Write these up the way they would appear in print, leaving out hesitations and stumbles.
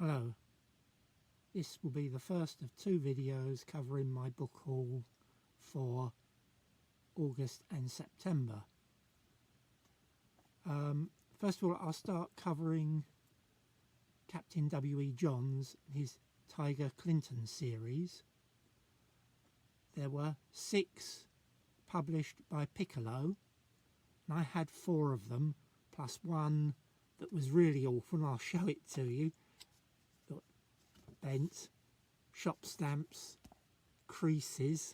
Hello, this will be the first of two videos covering my book haul for August and September. First of all, I'll start covering Captain W.E. Johns and his Tiger Clinton series. There were 6 published by Piccolo, and I had 4 of them, plus one that was really awful, and I'll show it to you. Bent, shop stamps, creases.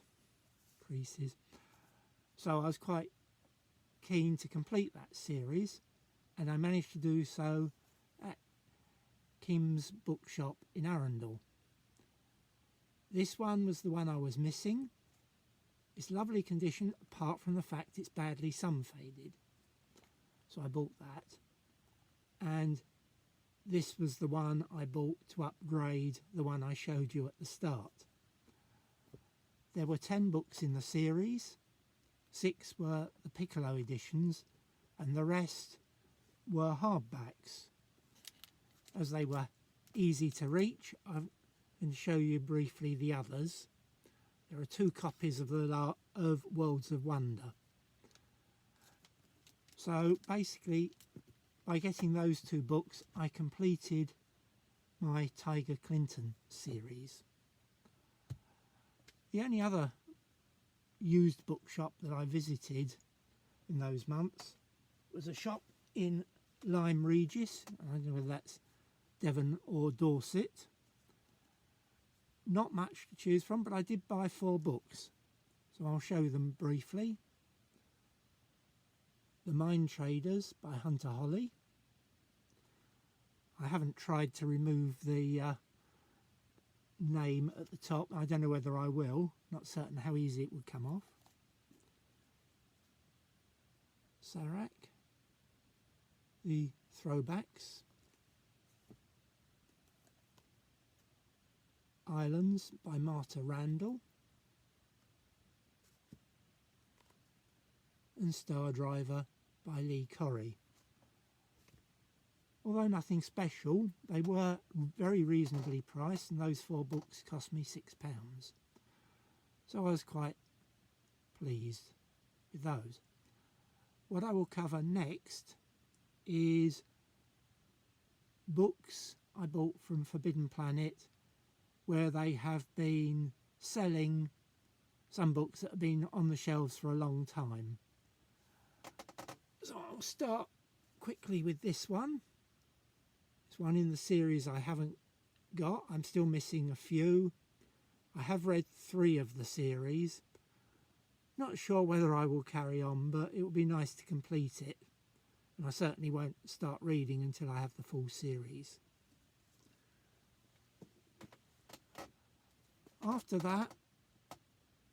So I was quite keen to complete that series, and I managed to do so at Kim's bookshop in Arundel. This one was the one I was missing. It's lovely condition apart from the fact it's badly sun faded. So I bought that, and this was the one I bought to upgrade the one I showed you at the start. There were 10 books in the series. 6 were the Piccolo editions, and the rest were hardbacks. As they were easy to reach, I can show you briefly the others. There are 2 copies of Worlds of Wonder. So basically, by getting those 2 books, I completed my Tiger Clinton series. The only other used bookshop that I visited in those months was a shop in Lyme Regis. I don't know whether that's Devon or Dorset. Not much to choose from, but I did buy 4 books, so I'll show them briefly. The Mind Traders by Hunter Holly. I haven't tried to remove the name at the top. I don't know whether I will. Not certain how easy it would come off. Serac. The Throwbacks. Islands by Marta Randall. And Star Driver by Lee Corrie. Although nothing special, they were very reasonably priced, and those 4 books cost me £6. So I was quite pleased with those. What I will cover next is books I bought from Forbidden Planet, where they have been selling some books that have been on the shelves for a long time. So I'll start quickly with this one. It's one in the series I haven't got. I'm still missing a few. I have read 3 of the series. Not sure whether I will carry on, but it will be nice to complete it. And I certainly won't start reading until I have the full series. After that,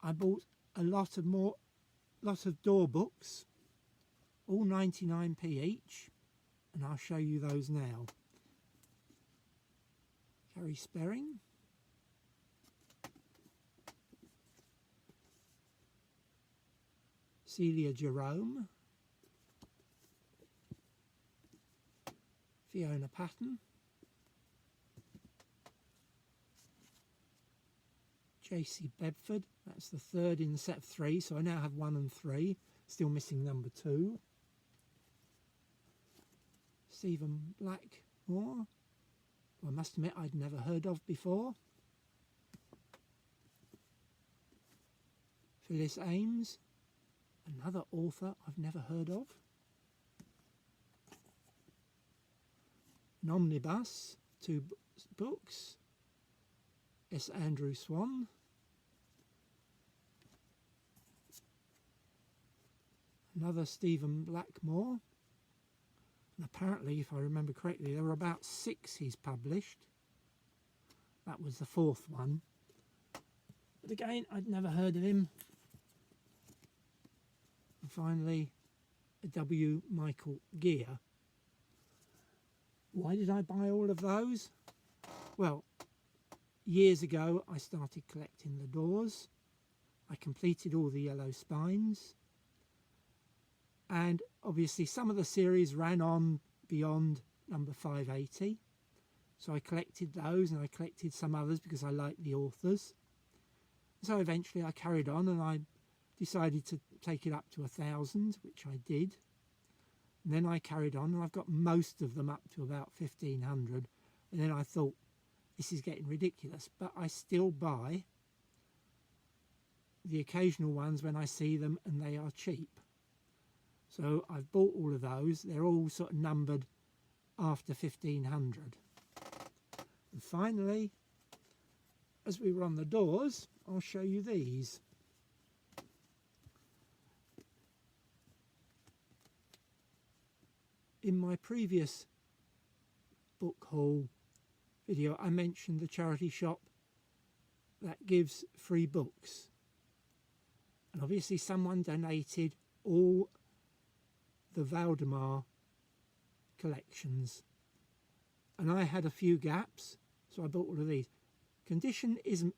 I bought a lot of door books, all 99p each, and I'll show you those now. Carrie Sperring. Celia Jerome. Fiona Patton. J.C. Bedford. That's the 3rd in the set of 3, so I now have 1 and 3. Still missing number 2. Stephen Blackmore, who I must admit I'd never heard of before. Phyllis Ames, another author I've never heard of. An omnibus, 2 books. S. Andrew Swan. Another Stephen Blackmore. And apparently, if I remember correctly, there were about 6 he's published. That was the 4th one. But again, I'd never heard of him. And finally, a W. Michael Gear. Why did I buy all of those? Well, years ago, I started collecting the doors. I completed all the yellow spines. And obviously some of the series ran on beyond number 580. So I collected those, and I collected some others because I liked the authors. So eventually I carried on, and I decided to take it up to 1,000, which I did. And then I carried on, and I've got most of them up to about 1,500. And then I thought, this is getting ridiculous, but I still buy the occasional ones when I see them and they are cheap. So I've bought all of those. They're all sort of numbered after 1,500. And finally, as we were on the doors, I'll show you these. In my previous book haul video, I mentioned the charity shop that gives free books. And obviously someone donated all the Valdemar collections. And I had a few gaps, so I bought all of these. Condition isn't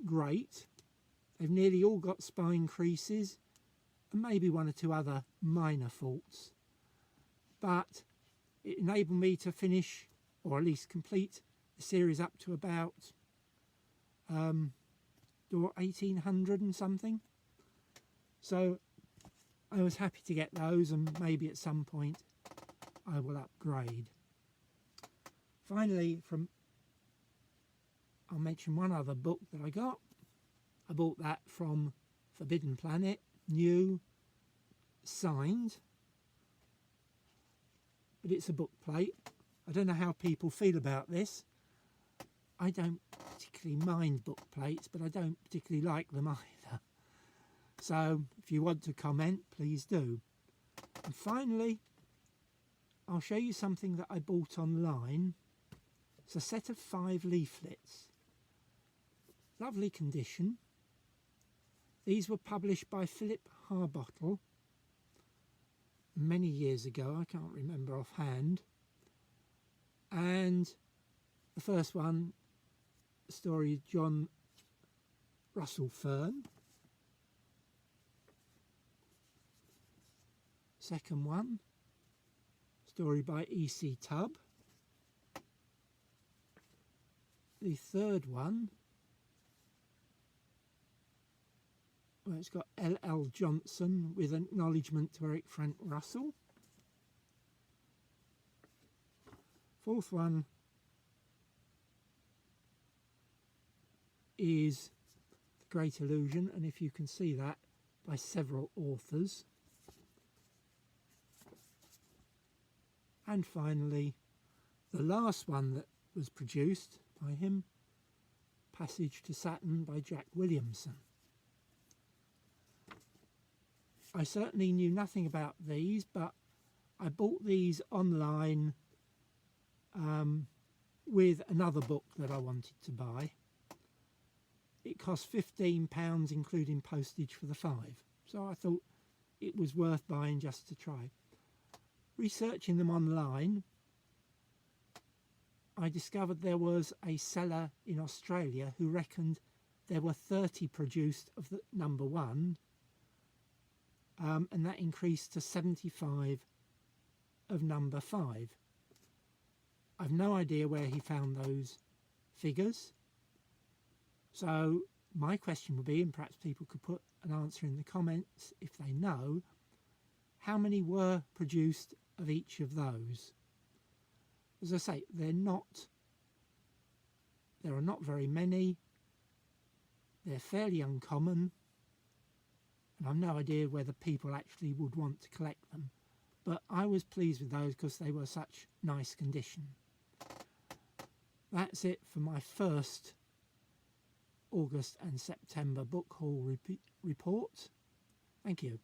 great. They've nearly all got spine creases and maybe one or two other minor faults. But it enabled me to finish, or at least complete, the series up to about 1,800 and something. So I was happy to get those, and maybe at some point I will upgrade. Finally, I'll mention one other book that I got. I bought that from Forbidden Planet, new, signed, but it's a book plate. I don't know how people feel about this. I don't particularly mind book plates, but I don't particularly like them either. So if you want to comment, please do. And finally, I'll show you something that I bought online. It's a set of 5 leaflets. Lovely condition. These were published by Philip Harbottle many years ago. I can't remember offhand. And the first one, the story of John Russell Fern. Second one, story by E.C. Tubb. The third one, well, it's got L.L. Johnson with an acknowledgement to Eric Frank Russell. Fourth one is The Great Illusion, and if you can see that, by several authors. And finally, the last one that was produced by him, Passage to Saturn by Jack Williamson. I certainly knew nothing about these, but I bought these online with another book that I wanted to buy. It cost £15 including postage for the 5, so I thought it was worth buying just to try. Researching them online, I discovered there was a seller in Australia who reckoned there were 30 produced of the number 1, and that increased to 75 of number 5. I've no idea where he found those figures, so my question would be, and perhaps people could put an answer in the comments if they know, how many were produced of each of those? As I say, there are not very many. They're fairly uncommon, and I've no idea whether people actually would want to collect them, but I was pleased with those because they were such nice condition. That's it for my first August and September book haul report. Thank you.